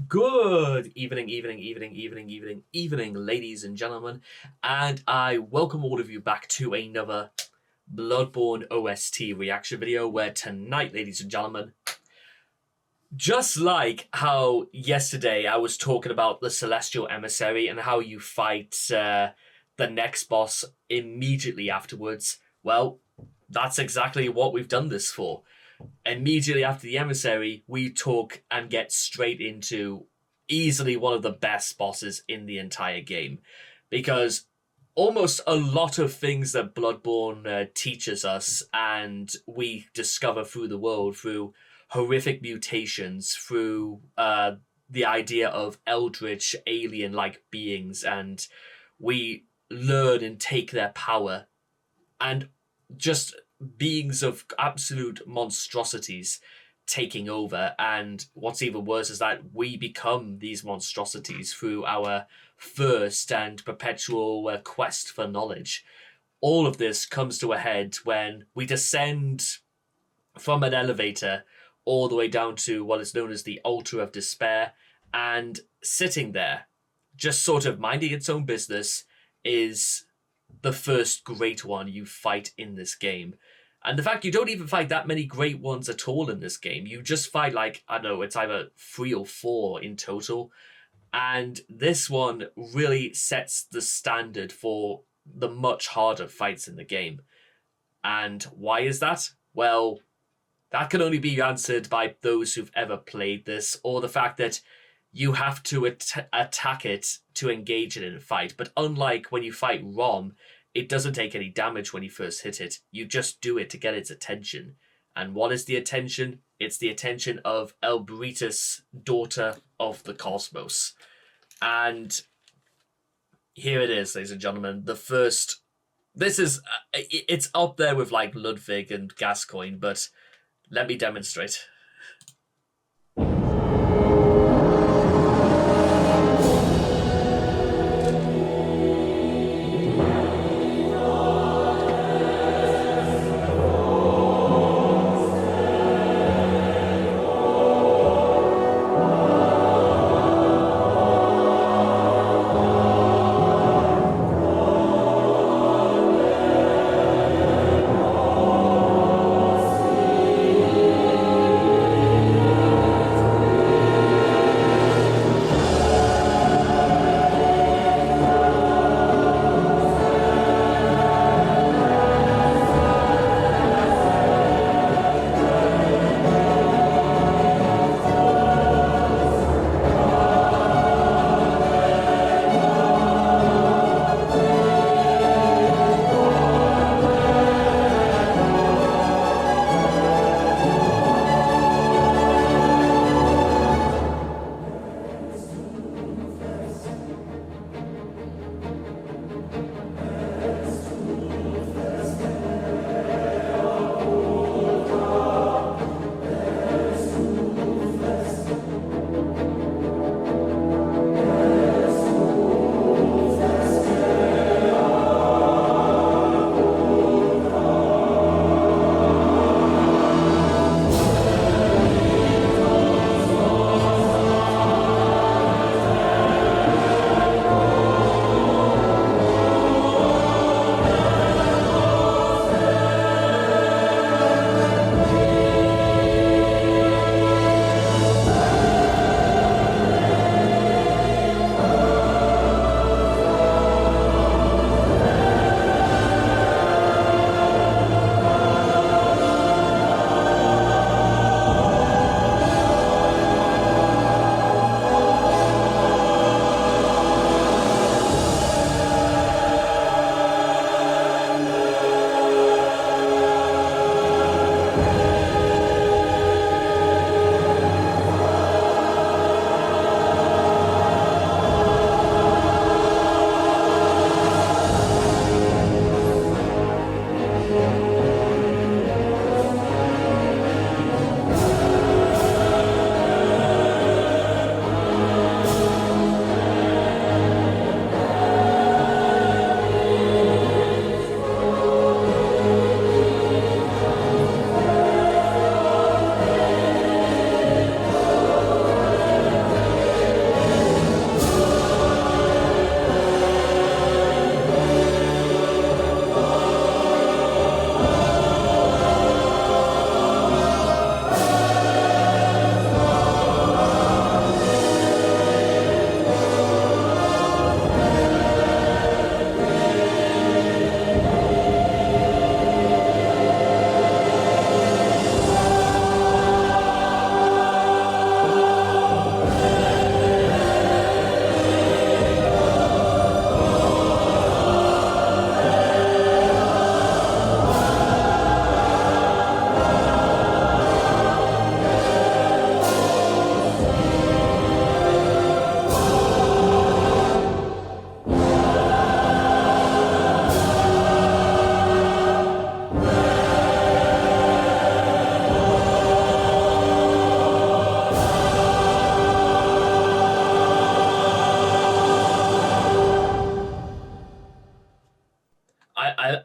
Good evening, ladies and gentlemen, and I welcome all of you back to another Bloodborne OST reaction video. Where tonight, ladies and gentlemen, just like how yesterday I was talking about the Celestial Emissary and how you fight the next boss immediately afterwards, well, that's exactly what we've done this for. Immediately after the emissary, we talk and get straight into easily one of the best bosses in the entire game. Because almost a lot of things that Bloodborne teaches us and we discover through the world, through horrific mutations, through the idea of eldritch alien like beings, and we learn and take their power and just beings of absolute monstrosities taking over. And what's even worse is that we become these monstrosities through our thirst and perpetual quest for knowledge. All of this comes to a head when we descend from an elevator all the way down to what is known as the Altar of Despair, and sitting there, just sort of minding its own business, is the first great one you fight in this game. And the fact you don't even fight that many great ones at all in this game. You just fight like, I don't know, it's either 3 or 4 in total. And this one really sets the standard for the much harder fights in the game. And why is that? Well, that can only be answered by those who've ever played this, or the fact that you have to attack it to engage it in a fight. But unlike when you fight Rom, it doesn't take any damage when you first hit it. You just do it to get its attention. And what is the attention? It's the attention of Ebritas, daughter of the cosmos. And here it is, ladies and gentlemen. The first... This is... It's up there with like Ludwig and Gascoigne, but let me demonstrate.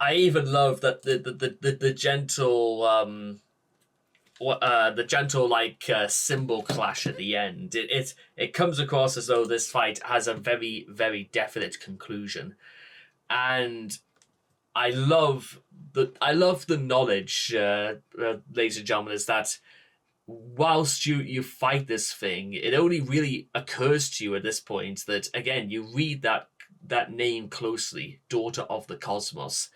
I even love that the gentle the gentle symbol clash at the end. It comes across as though this fight has a very, very definite conclusion, and I love the knowledge, ladies and gentlemen, is that whilst you fight this thing, it only really occurs to you at this point that, again, you read that name closely, Daughter of the Cosmos.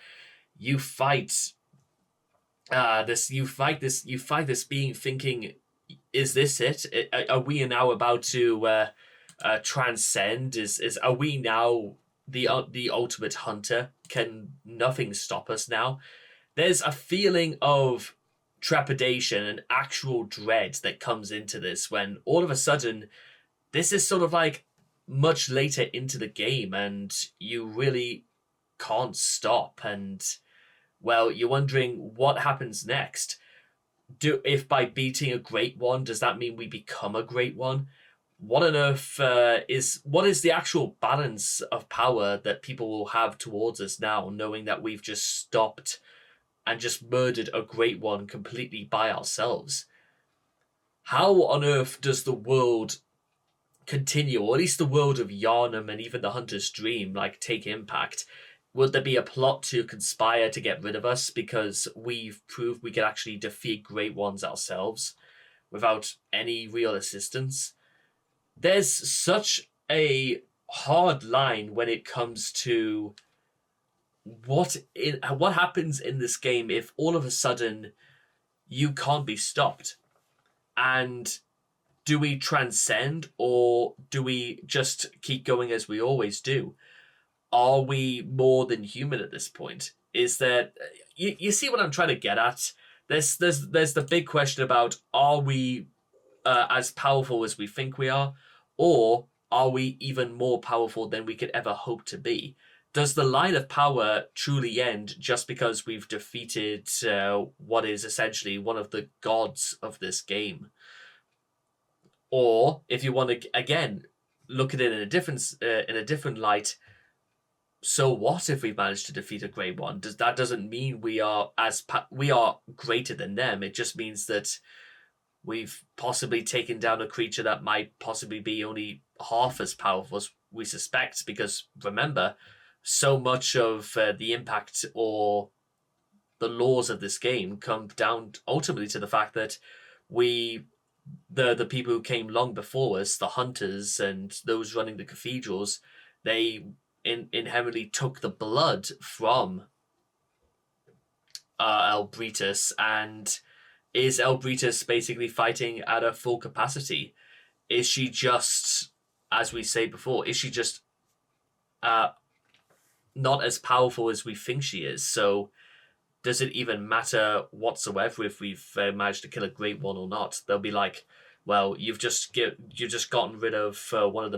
You fight you fight this being, thinking, is this it? Are we now about to transcend? Are we now the ultimate hunter? Can nothing stop us now? There's a feeling of trepidation and actual dread that comes into this when all of a sudden this is sort of like much later into the game and you really can't stop, and well, you're wondering what happens next. If by beating a great one, does that mean we become a great one? What on earth what is the actual balance of power that people will have towards us now, knowing that we've just stopped and just murdered a great one completely by ourselves? How on earth does the world continue, or at least the world of Yharnam and even the Hunter's Dream, take impact? Would there be a plot to conspire to get rid of us because we've proved we can actually defeat great ones ourselves without any real assistance? There's such a hard line when it comes to what happens in this game if all of a sudden you can't be stopped. And do we transcend, or do we just keep going as we always do? Are we more than human at this point? Is there, you see what I'm trying to get at? There's the big question about, are we as powerful as we think we are, or are we even more powerful than we could ever hope to be? Does the line of power truly end just because we've defeated what is essentially one of the gods of this game? Or if you want to again look at it in a different light, so what if we've managed to defeat a great one? Doesn't mean we are greater than them. It just means that we've possibly taken down a creature that might possibly be only half as powerful as we suspect. Because remember, so much of the impact or the laws of this game come down ultimately to the fact that the people who came long before us, the hunters and those running the cathedrals, they inherently took the blood from Ebritas. And is Ebritas basically fighting at a full capacity? Is she just, as we say before, is she just not as powerful as we think she is? So does it even matter whatsoever if we've managed to kill a great one or not? They'll be like, well, you've just gotten rid of one of the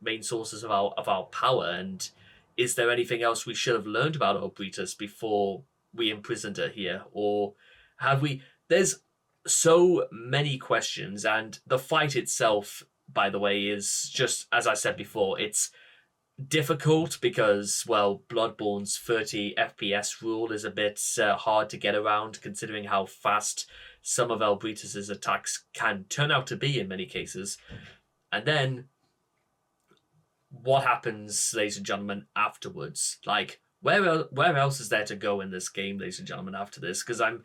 main sources of our power, and is there anything else we should have learned about Ebritas before we imprisoned her here? Or have we... There's so many questions, and the fight itself, by the way, is just, as I said before, it's difficult because, well, Bloodborne's 30 FPS rule is a bit hard to get around, considering how fast some of Ebritas' attacks can turn out to be in many cases. And then what happens, ladies and gentlemen, afterwards? Where else is there to go in this game, ladies and gentlemen, after this? Because I'm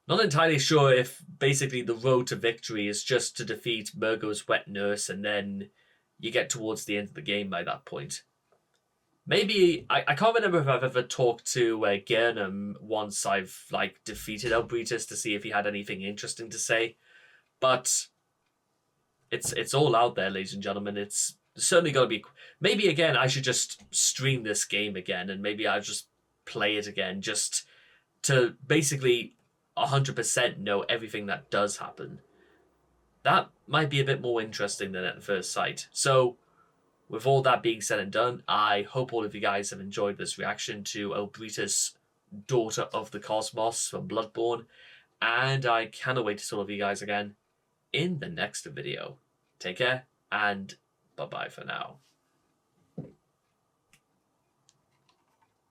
not entirely sure if basically the road to victory is just to defeat Murgo's wet nurse and then you get towards the end of the game by that point. Maybe, I can't remember if I've ever talked to Gernam once I've defeated Ebritas to see if he had anything interesting to say. But it's all out there, ladies and gentlemen. It's certainly got to be... Maybe, again, I should just stream this game again, and maybe I'll just play it again just to basically 100% know everything that does happen. That might be a bit more interesting than at first sight. So, with all that being said and done, I hope all of you guys have enjoyed this reaction to Ebritas, Daughter of the Cosmos from Bloodborne, and I cannot wait to see all of you guys again in the next video. Take care, and bye-bye for now.